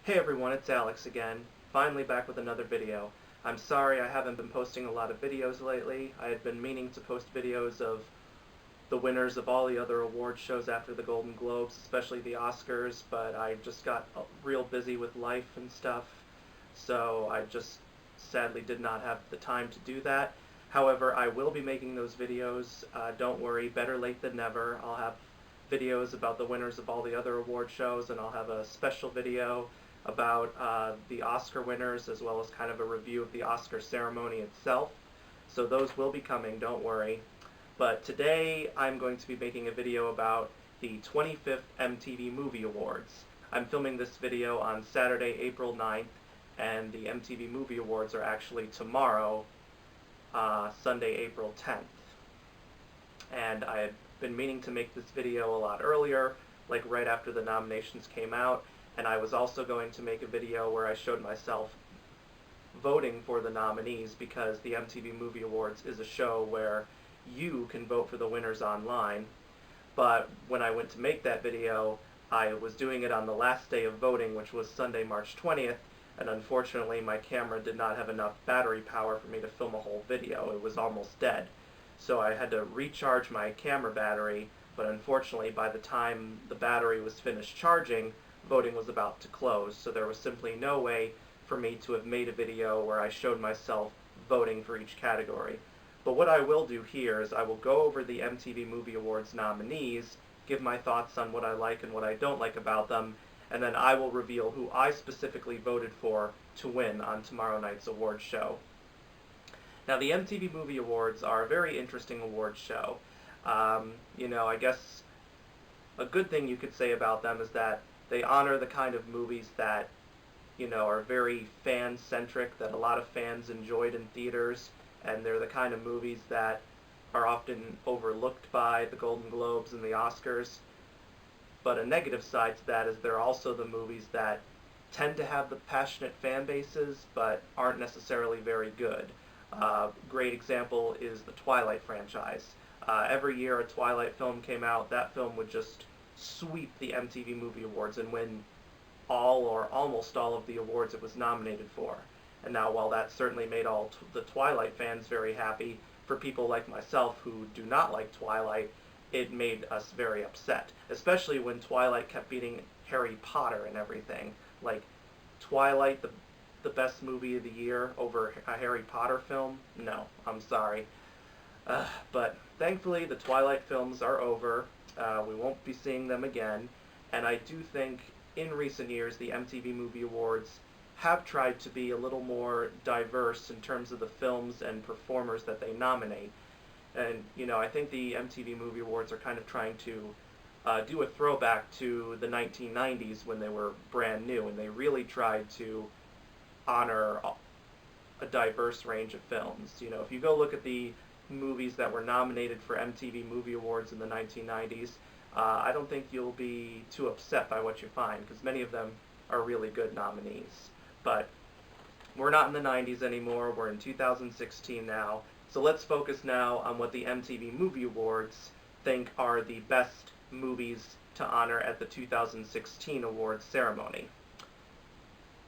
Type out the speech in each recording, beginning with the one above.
Hey everyone, it's Alex again, finally back with another video. I'm sorry I haven't been posting a lot of videos lately. I had been meaning to post videos of the winners of all the other award shows after the Golden Globes, especially the Oscars, but I just got real busy with life and stuff, so I just sadly did not have the time to do that. However, I will be making those videos. Don't worry, better late than never. I'll have videos about the winners of all the other award shows, and I'll have a special video about the Oscar winners, as well as kind of a review of the Oscar ceremony itself. So those will be coming, don't worry. But today I'm going to be making a video about the 25th MTV Movie Awards. I'm filming this video on Saturday, April 9th, and the MTV Movie Awards are actually tomorrow, Sunday, April 10th. And I had been meaning to make this video a lot earlier, like right after the nominations came out, and I was also going to make a video where I showed myself voting for the nominees, because the MTV Movie Awards is a show where you can vote for the winners online. But when I went to make that video, I was doing it on the last day of voting, which was Sunday, March 20th, and unfortunately my camera did not have enough battery power for me to film a whole video. It was almost dead. So I had to recharge my camera battery, but unfortunately by the time the battery was finished charging, voting was about to close, so there was simply no way for me to have made a video where I showed myself voting for each category. But what I will do here is I will go over the MTV Movie Awards nominees, give my thoughts on what I like and what I don't like about them, and then I will reveal who I specifically voted for to win on tomorrow night's award show. Now, the MTV Movie Awards are a very interesting award show. I guess a good thing you could say about them is that they honor the kind of movies that, are very fan-centric, that a lot of fans enjoyed in theaters, and they're the kind of movies that are often overlooked by the Golden Globes and the Oscars. But a negative side to that is they're also the movies that tend to have the passionate fan bases, but aren't necessarily very good. Great example is the Twilight franchise. Every year a Twilight film came out, that film would just sweep the MTV Movie Awards and win all or almost all of the awards it was nominated for. And now, while that certainly made all the Twilight fans very happy, for people like myself who do not like Twilight, it made us very upset, especially when Twilight kept beating Harry Potter and everything. Like, Twilight, the best movie of the year over a Harry Potter film? No, I'm sorry. But thankfully the Twilight films are over. We won't be seeing them again, and I do think in recent years the MTV Movie Awards have tried to be a little more diverse in terms of the films and performers that they nominate. And, I think the MTV Movie Awards are kind of trying to do a throwback to the 1990s when they were brand new, and they really tried to honor a diverse range of films. If you go look at the movies that were nominated for MTV Movie Awards in the 1990s, I don't think you'll be too upset by what you find, because many of them are really good nominees. But we're not in the 90s anymore, we're in 2016 now, so let's focus now on what the MTV Movie Awards think are the best movies to honor at the 2016 awards ceremony.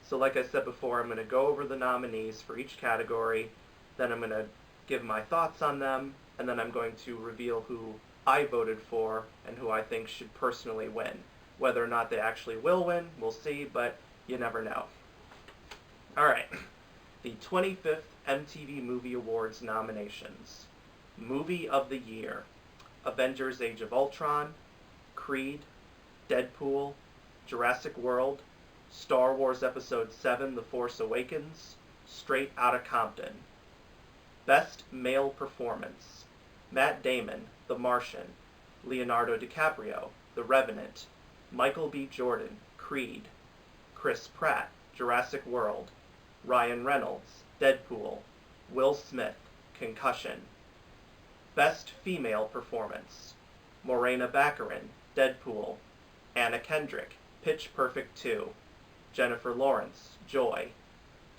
So like I said before, I'm going to go over the nominees for each category, then I'm going to give my thoughts on them, and then I'm going to reveal who I voted for and who I think should personally win. Whether or not they actually will win, we'll see, but you never know. Alright, the 25th MTV Movie Awards nominations. Movie of the Year: Avengers Age of Ultron, Creed, Deadpool, Jurassic World, Star Wars Episode 7: The Force Awakens, Straight Outta Compton. Best Male Performance: Matt Damon, The Martian; Leonardo DiCaprio, The Revenant; Michael B. Jordan, Creed; Chris Pratt, Jurassic World; Ryan Reynolds, Deadpool; Will Smith, Concussion. Best Female Performance: Morena Baccarin, Deadpool; Anna Kendrick, Pitch Perfect 2; Jennifer Lawrence, Joy;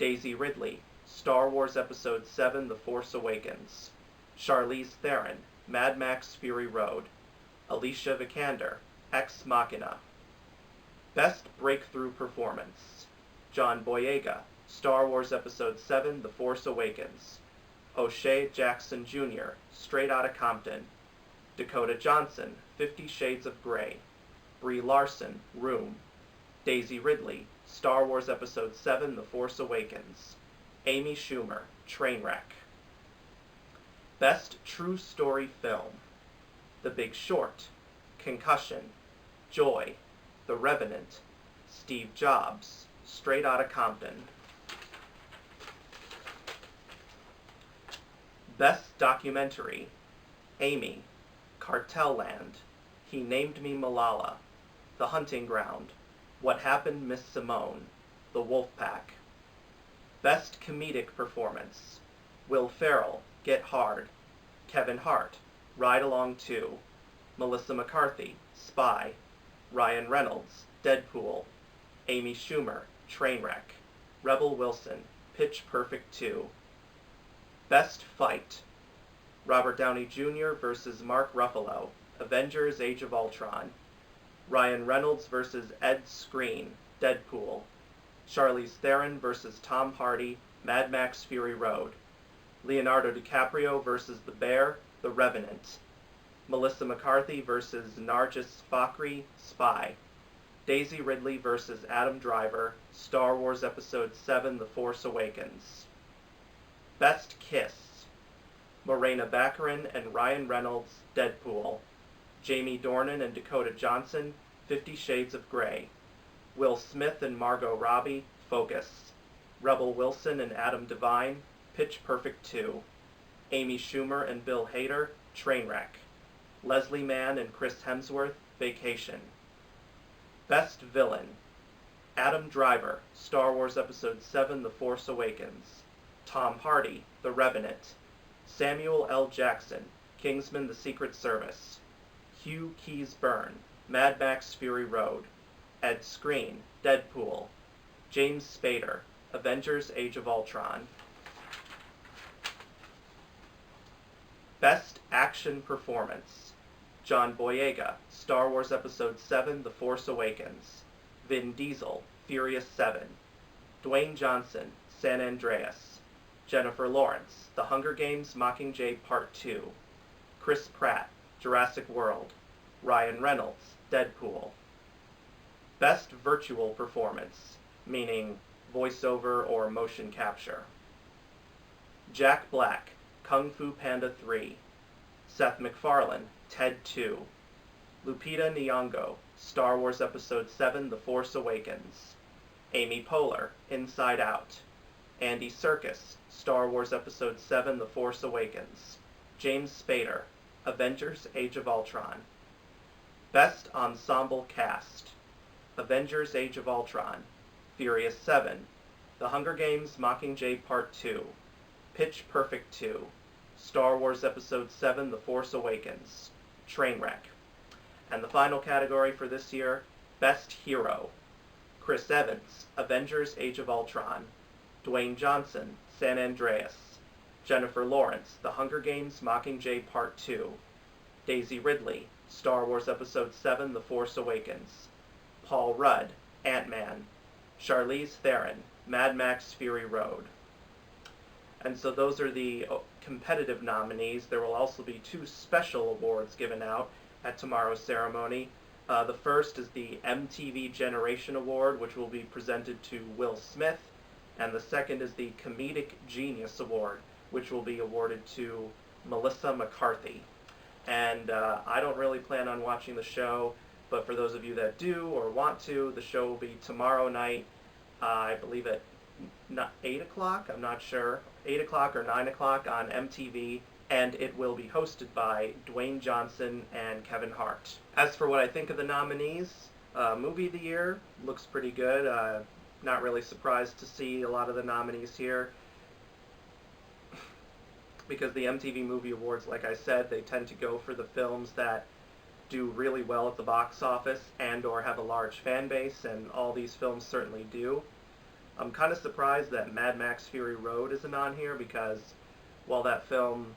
Daisy Ridley, Star Wars Episode 7: The Force Awakens; Charlize Theron, Mad Max Fury Road; Alicia Vikander, Ex Machina. Best Breakthrough Performance: John Boyega, Star Wars Episode 7, The Force Awakens. O'Shea Jackson Jr., Straight Outta Compton. Dakota Johnson, 50 Shades of Grey. Brie Larson, Room. Daisy Ridley, Star Wars Episode 7, The Force Awakens. Amy Schumer, Trainwreck. Best True Story Film: The Big Short, Concussion, Joy, The Revenant, Steve Jobs, Straight Outta Compton. Best Documentary: Amy, Cartel Land, He Named Me Malala, The Hunting Ground, What Happened Miss Simone, The Wolf Pack. Best Comedic Performance: Will Ferrell, Get Hard, Kevin Hart, Ride Along 2, Melissa McCarthy, Spy, Ryan Reynolds, Deadpool, Amy Schumer, Trainwreck, Rebel Wilson, Pitch Perfect 2. Best Fight: Robert Downey Jr. vs. Mark Ruffalo, Avengers Age of Ultron. Ryan Reynolds vs. Ed Skrein, Deadpool. Charlize Theron vs. Tom Hardy, Mad Max Fury Road. Leonardo DiCaprio vs. The Bear, The Revenant. Melissa McCarthy vs. Nargis Fakhri, Spy. Daisy Ridley vs. Adam Driver, Star Wars Episode 7, The Force Awakens. Best Kiss: Morena Baccarin and Ryan Reynolds, Deadpool. Jamie Dornan and Dakota Johnson, 50 Shades of Grey. Will Smith and Margot Robbie, Focus. Rebel Wilson and Adam Devine, Pitch Perfect 2. Amy Schumer and Bill Hader, Trainwreck. Leslie Mann and Chris Hemsworth, Vacation. Best Villain: Adam Driver, Star Wars Episode 7, The Force Awakens. Tom Hardy, The Revenant. Samuel L. Jackson, Kingsman: The Secret Service. Hugh Keys-Byrne, Mad Max Fury Road. Ed Skrein, Deadpool. James Spader, Avengers Age of Ultron. Best Action Performance: John Boyega, Star Wars Episode 7, The Force Awakens. Vin Diesel, Furious 7. Dwayne Johnson, San Andreas. Jennifer Lawrence, The Hunger Games: Mockingjay Part 2. Chris Pratt, Jurassic World. Ryan Reynolds, Deadpool. Best Virtual Performance, meaning voiceover or motion capture: Jack Black, Kung Fu Panda 3. Seth MacFarlane, Ted 2. Lupita Nyong'o, Star Wars Episode 7, The Force Awakens. Amy Poehler, Inside Out. Andy Serkis, Star Wars Episode 7, The Force Awakens. James Spader, Avengers Age of Ultron. Best Ensemble Cast: Avengers Age of Ultron, Furious 7, The Hunger Games: Mockingjay Part 2, Pitch Perfect 2, Star Wars Episode 7, The Force Awakens, Trainwreck. And the final category for this year, Best Hero: Chris Evans, Avengers Age of Ultron. Dwayne Johnson, San Andreas. Jennifer Lawrence, The Hunger Games: Mockingjay Part 2. Daisy Ridley, Star Wars Episode 7, The Force Awakens. Paul Rudd, Ant-Man. Charlize Theron, Mad Max Fury Road. And so those are the competitive nominees. There will also be 2 special awards given out at tomorrow's ceremony. The first is the MTV Generation Award, which will be presented to Will Smith, and the second is the Comedic Genius Award, which will be awarded to Melissa McCarthy. And I don't really plan on watching the show, but for those of you that do or want to, the show will be tomorrow night, I believe at 8 o'clock, I'm not sure, 8 o'clock or 9 o'clock on MTV, and it will be hosted by Dwayne Johnson and Kevin Hart. As for what I think of the nominees, Movie of the Year looks pretty good. Not really surprised to see a lot of the nominees here, because the MTV Movie Awards, like I said, they tend to go for the films that do really well at the box office and or have a large fan base, and all these films certainly do. I'm kind of surprised that Mad Max Fury Road isn't on here, because while that film,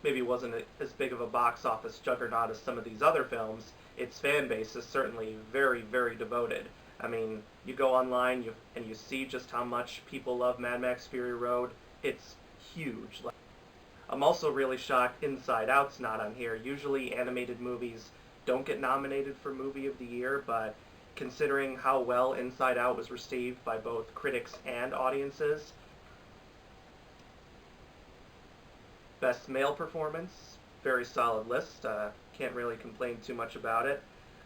maybe wasn't as big of a box office juggernaut as some of these other films, its fan base is certainly very, very devoted. I mean, you go online and you see just how much people love Mad Max Fury Road. It's huge. I'm also really shocked Inside Out's not on here. Usually animated movies don't get nominated for Movie of the Year, but considering how well Inside Out was received by both critics and audiences. Best Male Performance, very solid list. Can't really complain too much about it.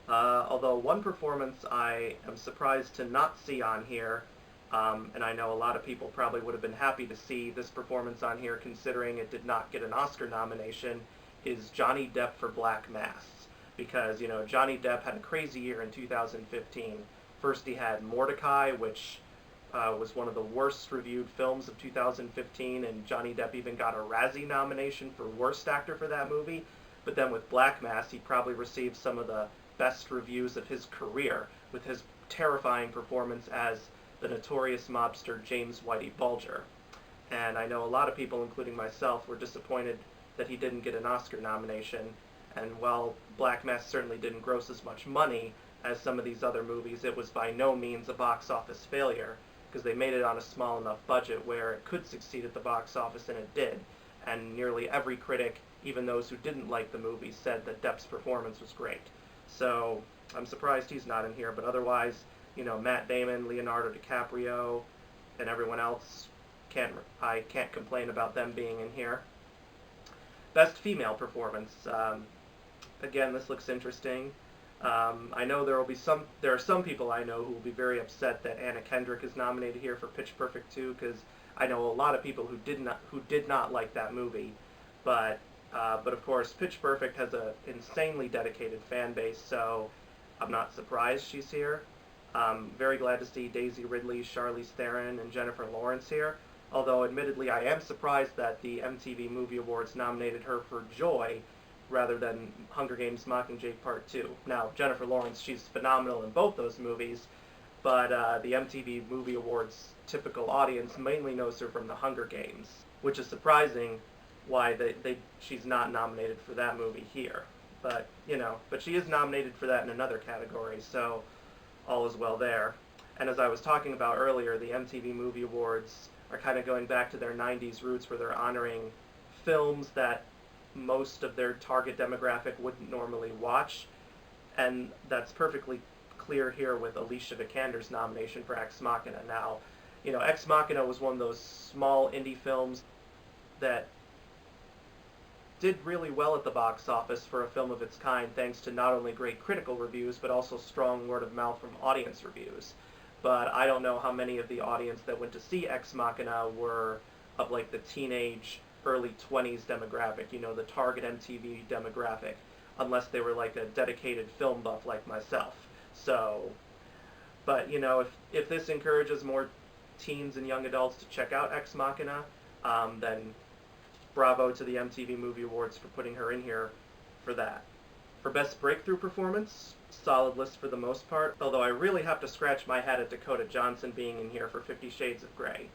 Although one performance I am surprised to not see on here, and I know a lot of people probably would have been happy to see this performance on here considering it did not get an Oscar nomination, is Johnny Depp for Black Mass. Because, you know, Johnny Depp had a crazy year in 2015. First he had Mordecai, which was one of the worst reviewed films of 2015, and Johnny Depp even got a Razzie nomination for Worst Actor for that movie. But then with Black Mass, he probably received some of the best reviews of his career, with his terrifying performance as the notorious mobster James Whitey Bulger. And I know a lot of people, including myself, were disappointed that he didn't get an Oscar nomination. And while Black Mass certainly didn't gross as much money as some of these other movies, it was by no means a box office failure, because they made it on a small enough budget where it could succeed at the box office, and it did. And nearly every critic, even those who didn't like the movie, said that Depp's performance was great. So I'm surprised he's not in here, but otherwise, you know, Matt Damon, Leonardo DiCaprio, and everyone else, I can't complain about them being in here. Best Female Performance. Again, this looks interesting. I know there are some people I know who will be very upset that Anna Kendrick is nominated here for Pitch Perfect 2, because I know a lot of people who did not like that movie, but of course Pitch Perfect has an insanely dedicated fan base, so I'm not surprised she's here. Very glad to see Daisy Ridley, Charlize Theron, and Jennifer Lawrence here. Although, admittedly, I am surprised that the MTV Movie Awards nominated her for Joy rather than Hunger Games Mockingjay Part 2. Now, Jennifer Lawrence, she's phenomenal in both those movies, but the MTV Movie Awards typical audience mainly knows her from the Hunger Games, which is surprising why she's not nominated for that movie here. But, you know, but she is nominated for that in another category, so all is well there. And as I was talking about earlier, the MTV Movie Awards are kind of going back to their 90s roots, where they're honoring films that most of their target demographic wouldn't normally watch, and that's perfectly clear here with Alicia Vikander's nomination for Ex Machina. Now, you know, Ex Machina was one of those small indie films that did really well at the box office for a film of its kind, thanks to not only great critical reviews, but also strong word of mouth from audience reviews. But I don't know how many of the audience that went to see Ex Machina were of like the teenage, early 20s demographic, you know, the target MTV demographic, unless they were like a dedicated film buff like myself. So, but you know, if this encourages more teens and young adults to check out Ex Machina, then bravo to the MTV Movie Awards for putting her in here for that. For Best Breakthrough Performance, solid list for the most part, although I really have to scratch my head at Dakota Johnson being in here for 50 Shades of Grey.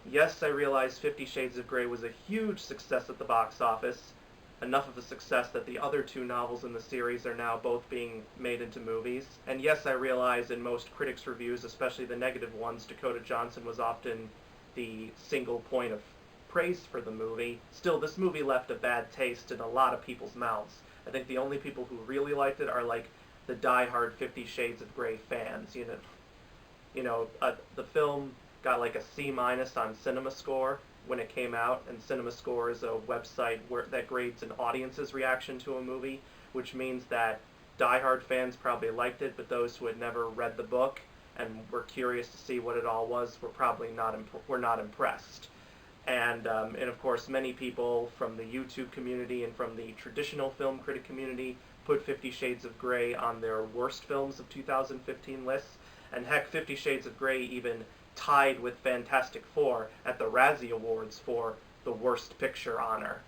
Yes, I realize 50 Shades of Grey was a huge success at the box office, enough of a success that the other two novels in the series are now both being made into movies. And yes, I realize in most critics' reviews, especially the negative ones, Dakota Johnson was often the single point of praise for the movie. Still, this movie left a bad taste in a lot of people's mouths. I think the only people who really liked it are like the die-hard 50 Shades of Grey fans. The film got like a C- on CinemaScore when it came out, and CinemaScore is a website that grades an audience's reaction to a movie, which means that die-hard fans probably liked it, but those who had never read the book and were curious to see what it all was were probably not impressed. And of course, many people from the YouTube community and from the traditional film critic community put 50 Shades of Grey on their worst films of 2015 lists, and heck, 50 Shades of Grey even tied with Fantastic Four at the Razzie Awards for the Worst Picture honor.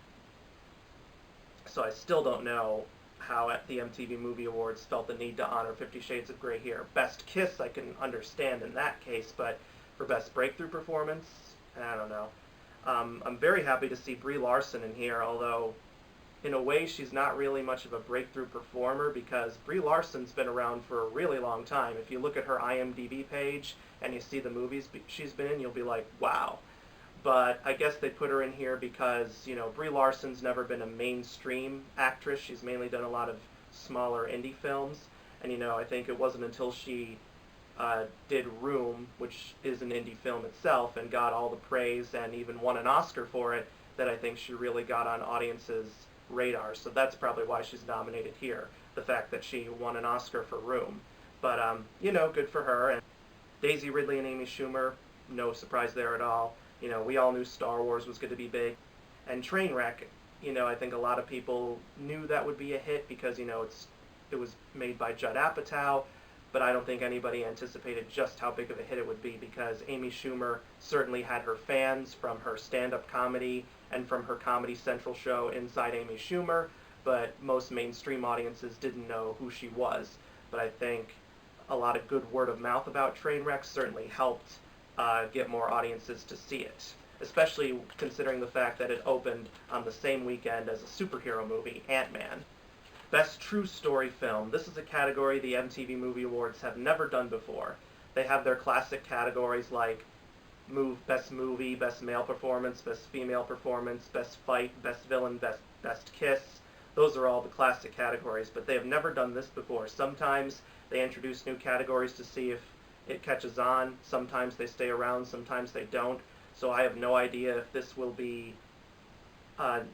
So I still don't know how at the MTV Movie Awards felt the need to honor 50 Shades of Grey here. Best Kiss I can understand in that case, but for Best Breakthrough Performance, I don't know. I'm very happy to see Brie Larson in here, although in a way, she's not really much of a breakthrough performer because Brie Larson's been around for a really long time. If you look at her IMDb page and you see the movies she's been in, you'll be like, wow. But I guess they put her in here because, you know, Brie Larson's never been a mainstream actress. She's mainly done a lot of smaller indie films. And, you know, I think it wasn't until she did Room, which is an indie film itself, and got all the praise and even won an Oscar for it, that I think she really got on audiences' radar. So that's probably why she's nominated here, the fact that she won an Oscar for Room. But, you know, good for her. And Daisy Ridley and Amy Schumer, no surprise there at all. You know, we all knew Star Wars was going to be big. And Trainwreck, you know, I think a lot of people knew that would be a hit because, you know, it was made by Judd Apatow, but I don't think anybody anticipated just how big of a hit it would be because Amy Schumer certainly had her fans from her stand-up comedy and from her Comedy Central show Inside Amy Schumer, but most mainstream audiences didn't know who she was. But I think a lot of good word of mouth about Trainwreck certainly helped get more audiences to see it, especially considering the fact that it opened on the same weekend as a superhero movie, Ant-Man. Best True Story Film. This is a category the MTV Movie Awards have never done before. They have their classic categories like Best Movie, Best Male Performance, Best Female Performance, Best Fight, Best Villain, Best Kiss. Those are all the classic categories, but they have never done this before. Sometimes they introduce new categories to see if it catches on. Sometimes they stay around, sometimes they don't. So I have no idea if this will be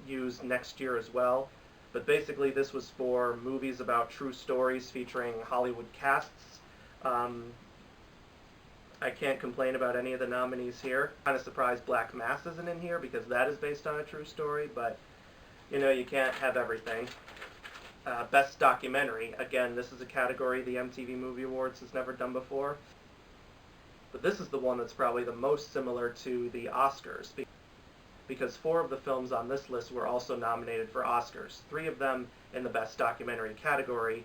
used next year as well. But basically this was for movies about true stories featuring Hollywood casts. I can't complain about any of the nominees here. Kind of surprised Black Mass isn't in here because that is based on a true story, but you know, you can't have everything. Best Documentary. Again, this is a category the MTV Movie Awards has never done before. But this is the one that's probably the most similar to the Oscars, because 4 of the films on this list were also nominated for Oscars. 3 of them in the Best Documentary category,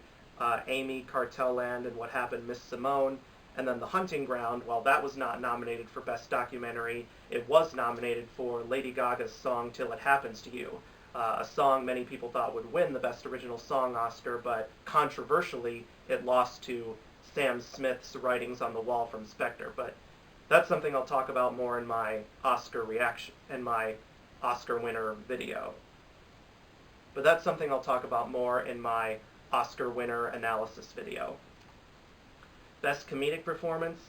Amy, Cartel Land, and What Happened, Miss Simone. And then The Hunting Ground, while that was not nominated for Best Documentary, it was nominated for Lady Gaga's song Till It Happens to You, a song many people thought would win the Best Original Song Oscar, but controversially it lost to Sam Smith's Writings on the Wall from Spectre. But that's something I'll talk about more in my Oscar reaction, in my Oscar winner video. But that's something I'll talk about more in my Oscar winner analysis video. Best Comedic Performance.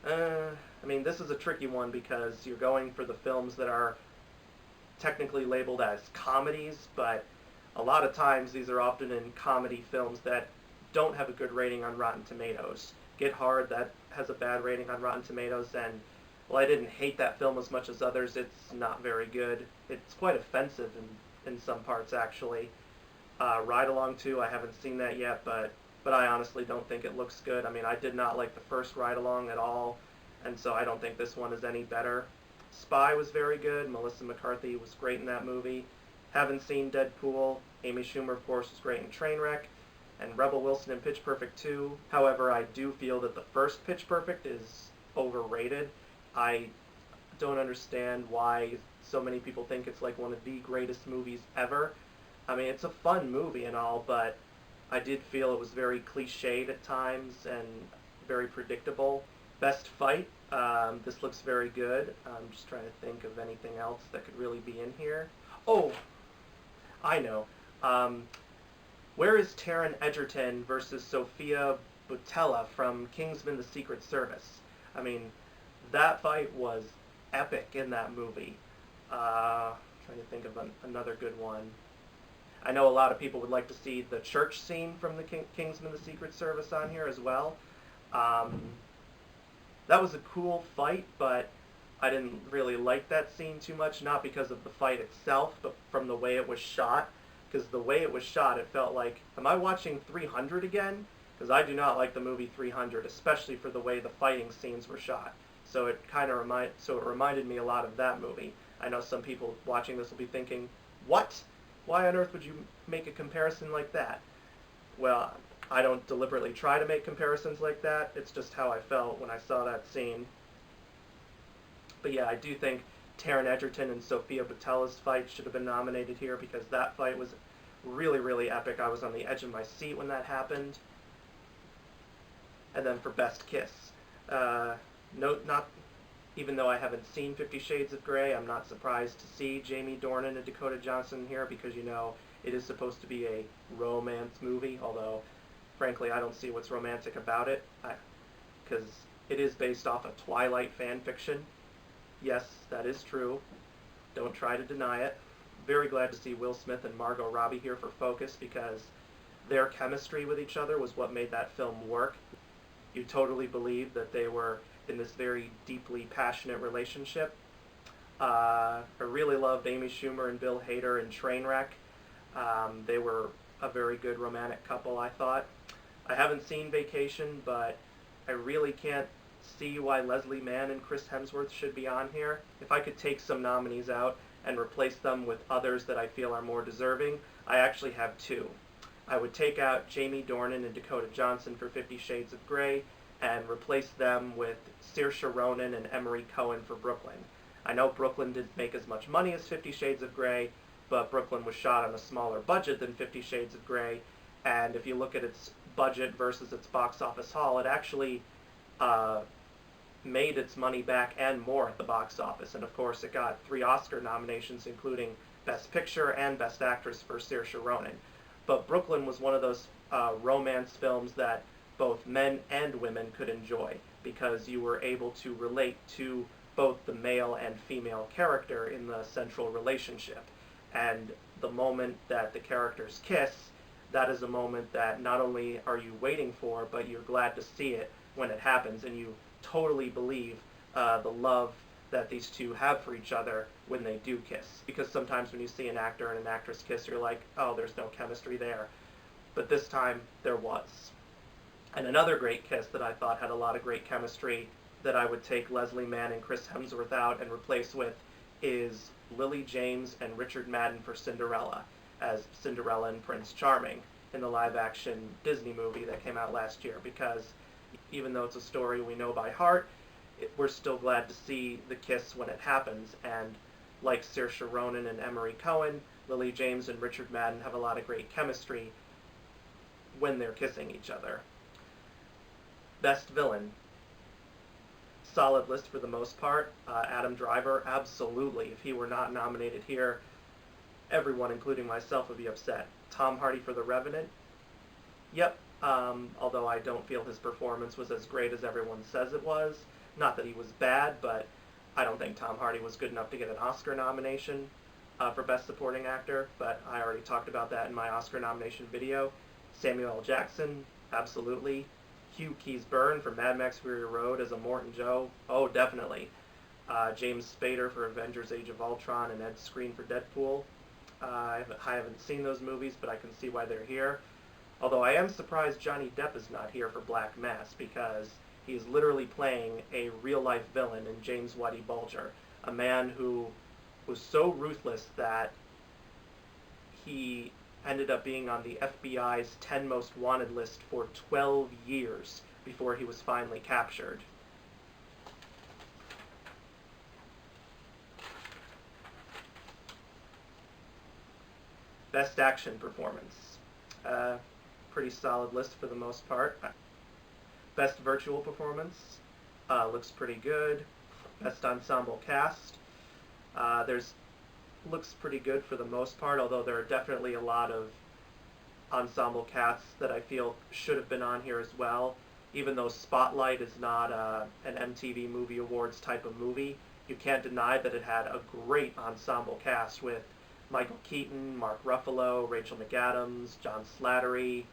I mean, this is a tricky one because you're going for the films that are technically labeled as comedies, but a lot of times these are often in comedy films that don't have a good rating on Rotten Tomatoes. Get Hard, that has a bad rating on Rotten Tomatoes, and while I didn't hate that film as much as others, it's not very good. It's quite offensive in some parts, actually. Ride Along 2, I haven't seen that yet, but I honestly don't think it looks good. I mean, I did not like the first Ride Along at all, and so I don't think this one is any better. Spy was very good. Melissa McCarthy was great in that movie. Haven't seen Deadpool. Amy Schumer, of course, was great in Trainwreck. And Rebel Wilson in Pitch Perfect 2. However, I do feel that the first Pitch Perfect is overrated. I don't understand why so many people think it's like one of the greatest movies ever. I mean, it's a fun movie and all, but I did feel it was very cliched at times and very predictable. Best Fight. This looks very good. I'm just trying to think of anything else that could really be in here. Oh, I know. Where is Taron Egerton versus Sophia Boutella from Kingsman: The Secret Service? I mean, that fight was epic in that movie. Trying to think of another good one. I know a lot of people would like to see the church scene from the Kingsman: The Secret Service on here as well. That was a cool fight, but I didn't really like that scene too much, not because of the fight itself, but from the way it was shot. Because the way it was shot, it felt like, am I watching 300 again? Because I do not like the movie 300, especially for the way the fighting scenes were shot. So it reminded me a lot of that movie. I know some people watching this will be thinking, what? Why on earth would you make a comparison like that? Well, I don't deliberately try to make comparisons like that. It's just how I felt when I saw that scene. But yeah, I do think Taron Egerton and Sophia Boutella's fight should have been nominated here because that fight was really, really epic. I was on the edge of my seat when that happened. And then for Best Kiss, not even though I haven't seen 50 Shades of Grey, I'm not surprised to see Jamie Dornan and Dakota Johnson here because, you know, it is supposed to be a romance movie, although, frankly, I don't see what's romantic about it, because it is based off a Twilight fan fiction. Yes, that is true. Don't try to deny it. Very glad to see Will Smith and Margot Robbie here for Focus because their chemistry with each other was what made that film work. You totally believe that they were in this very deeply passionate relationship. I really loved Amy Schumer and Bill Hader in Trainwreck. They were a very good romantic couple, I thought. I haven't seen Vacation, but I really can't see why Leslie Mann and Chris Hemsworth should be on here. If I could take some nominees out and replace them with others that I feel are more deserving, I actually have two. I would take out Jamie Dornan and Dakota Johnson for 50 Shades of Grey and replace them with Saoirse Ronan and Emery Cohen for Brooklyn. I know Brooklyn didn't make as much money as 50 Shades of Grey, but Brooklyn was shot on a smaller budget than 50 Shades of Grey, and if you look at its budget versus its box office haul, it actually made its money back and more at the box office, and of course it got 3 Oscar nominations, including Best Picture and Best Actress for Saoirse Ronan. But Brooklyn was one of those romance films that both men and women could enjoy because you were able to relate to both the male and female character in the central relationship. And the moment that the characters kiss, that is a moment that not only are you waiting for, but you're glad to see it when it happens, and you totally believe the love that these two have for each other when they do kiss. Because sometimes when you see an actor and an actress kiss, you're like, oh, there's no chemistry there. But this time, there was. And another great kiss that I thought had a lot of great chemistry that I would take Leslie Mann and Chris Hemsworth out and replace with is Lily James and Richard Madden for Cinderella, as Cinderella and Prince Charming in the live-action Disney movie that came out last year, because even though it's a story we know by heart, we're still glad to see the kiss when it happens, and like Saoirse Ronan and Emery Cohen, Lily James and Richard Madden have a lot of great chemistry when they're kissing each other. Best Villain. Solid list for the most part. Adam Driver, absolutely. If he were not nominated here, everyone, including myself, would be upset. Tom Hardy for The Revenant. Yep, although I don't feel his performance was as great as everyone says it was. Not that he was bad, but I don't think Tom Hardy was good enough to get an Oscar nomination for Best Supporting Actor, but I already talked about that in my Oscar nomination video. Samuel L. Jackson, absolutely. Hugh Keys-Byrne for Mad Max Fury Road as a Morton Joe, oh, definitely. James Spader for Avengers Age of Ultron and Ed Skrein for Deadpool. I haven't seen those movies, but I can see why they're here. Although I am surprised Johnny Depp is not here for Black Mass, because he is literally playing a real-life villain in James Whitey Bulger, a man who was so ruthless that he ended up being on the FBI's 10 Most Wanted list for 12 years before he was finally captured. Best Action Performance. Pretty solid list for the most part. Best Virtual Performance. Looks pretty good. Best Ensemble Cast. Looks pretty good for the most part, although there are definitely a lot of ensemble casts that I feel should have been on here as well. Even though Spotlight is not an MTV Movie Awards type of movie, you can't deny that it had a great ensemble cast with Michael Keaton, Mark Ruffalo, Rachel McAdams, John Slattery,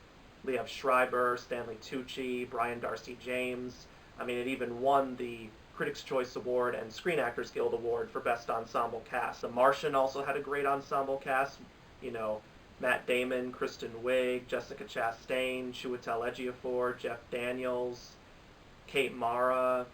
Liev Schreiber, Stanley Tucci, Brian Darcy James. I mean, it even won the Critics' Choice Award and Screen Actors Guild Award for Best Ensemble Cast. The Martian also had a great ensemble cast. You know, Matt Damon, Kristen Wiig, Jessica Chastain, Chiwetel Ejiofor, Jeff Daniels, Kate Mara,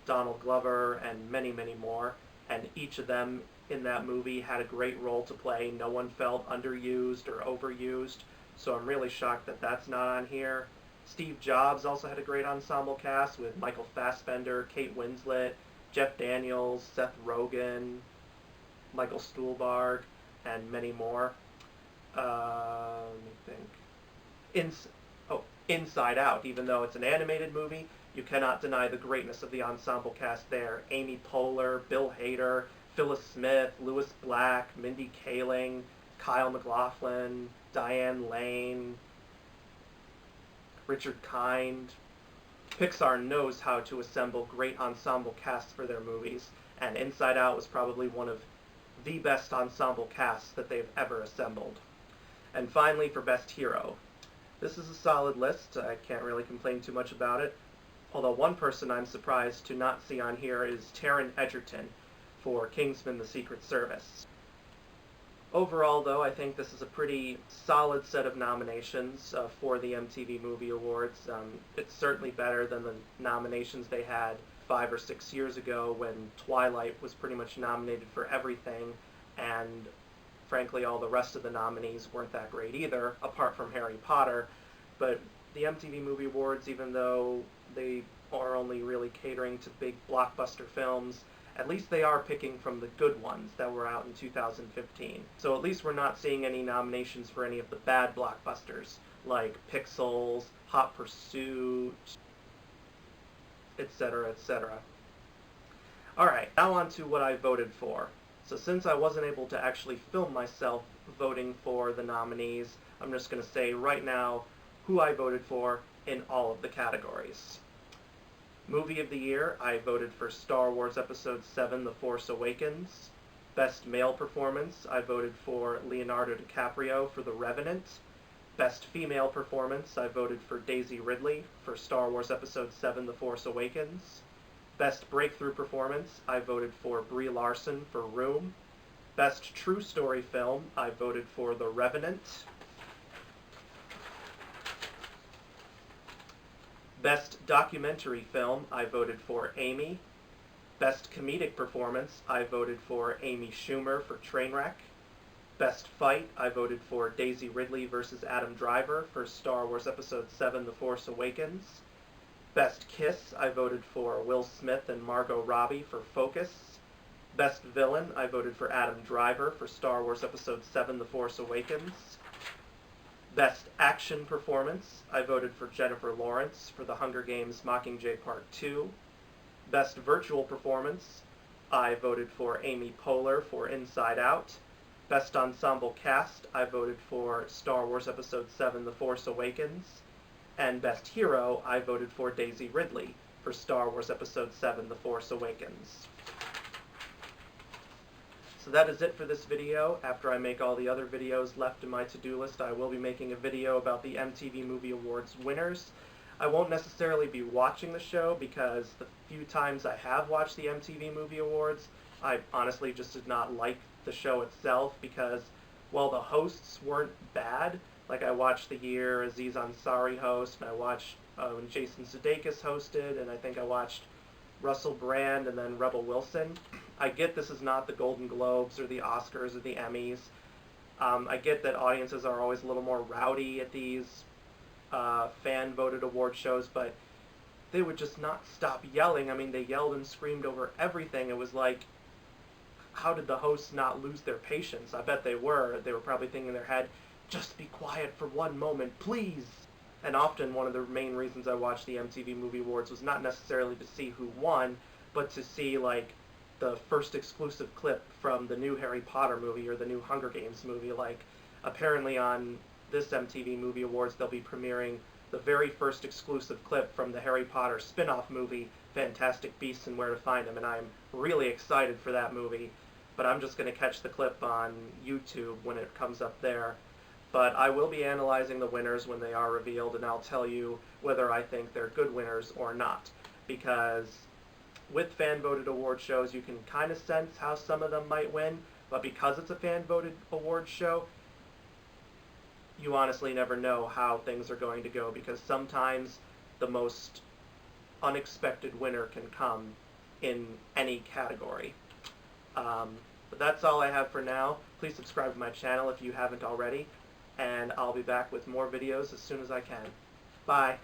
Donald Glover, and many, many more. And each of them in that movie had a great role to play. No one felt underused or overused. So I'm really shocked that that's not on here. Steve Jobs also had a great ensemble cast with Michael Fassbender, Kate Winslet, Jeff Daniels, Seth Rogen, Michael Stuhlbarg, and many more. Let me think. Inside Out. Even though it's an animated movie, you cannot deny the greatness of the ensemble cast there. Amy Poehler, Bill Hader, Phyllis Smith, Louis Black, Mindy Kaling, Kyle MacLachlan, Diane Lane, Richard Kind. Pixar knows how to assemble great ensemble casts for their movies, and Inside Out was probably one of the best ensemble casts that they've ever assembled. And finally, for Best Hero. This is a solid list. I can't really complain too much about it. Although one person I'm surprised to not see on here is Taron Egerton for Kingsman: The Secret Service. Overall, though, I think this is a pretty solid set of nominations for the MTV Movie Awards. It's certainly better than the nominations they had 5 or 6 years ago when Twilight was pretty much nominated for everything, and frankly all the rest of the nominees weren't that great either, apart from Harry Potter. But the MTV Movie Awards, even though they are only really catering to big blockbuster films, at least they are picking from the good ones that were out in 2015. So at least we're not seeing any nominations for any of the bad blockbusters, like Pixels, Hot Pursuit, etc., etc. Alright, now on to what I voted for. So since I wasn't able to actually film myself voting for the nominees, I'm just going to say right now who I voted for in all of the categories. Movie of the Year, I voted for Star Wars Episode 7, The Force Awakens. Best Male Performance, I voted for Leonardo DiCaprio for The Revenant. Best Female Performance, I voted for Daisy Ridley for Star Wars Episode 7, The Force Awakens. Best Breakthrough Performance, I voted for Brie Larson for Room. Best True Story Film, I voted for The Revenant. Best Documentary Film, I voted for Amy. Best Comedic Performance, I voted for Amy Schumer for Trainwreck. Best Fight, I voted for Daisy Ridley versus Adam Driver for Star Wars Episode 7, The Force Awakens. Best Kiss, I voted for Will Smith and Margot Robbie for Focus. Best Villain, I voted for Adam Driver for Star Wars Episode 7, The Force Awakens. Best Action Performance, I voted for Jennifer Lawrence for The Hunger Games: Mockingjay Part 2. Best Virtual Performance, I voted for Amy Poehler for Inside Out. Best Ensemble Cast, I voted for Star Wars Episode 7, The Force Awakens. And Best Hero, I voted for Daisy Ridley for Star Wars Episode 7, The Force Awakens. So that is it for this video. After I make all the other videos left in my to-do list, I will be making a video about the MTV Movie Awards winners. I won't necessarily be watching the show because the few times I have watched the MTV Movie Awards, I honestly just did not like the show itself because, while the hosts weren't bad, like I watched the year Aziz Ansari host, and I watched when Jason Sudeikis hosted, and I think I watched Russell Brand and then Rebel Wilson. I get this is not the Golden Globes or the Oscars or the Emmys. I get that audiences are always a little more rowdy at these fan-voted award shows, but they would just not stop yelling. I mean, they yelled and screamed over everything. It was like, how did the hosts not lose their patience? I bet they were. They were probably thinking in their head, just be quiet for one moment, please. And often one of the main reasons I watched the MTV Movie Awards was not necessarily to see who won, but to see, like, the first exclusive clip from the new Harry Potter movie or the new Hunger Games movie. Like, apparently on this MTV Movie Awards, they'll be premiering the very first exclusive clip from the Harry Potter spin-off movie, Fantastic Beasts and Where to Find Them, and I'm really excited for that movie, but I'm just going to catch the clip on YouTube when it comes up there. But I will be analyzing the winners when they are revealed, and I'll tell you whether I think they're good winners or not, because with fan-voted award shows, you can kind of sense how some of them might win, but because it's a fan-voted award show, you honestly never know how things are going to go, because sometimes the most unexpected winner can come in any category. But that's all I have for now. Please subscribe to my channel if you haven't already, and I'll be back with more videos as soon as I can. Bye.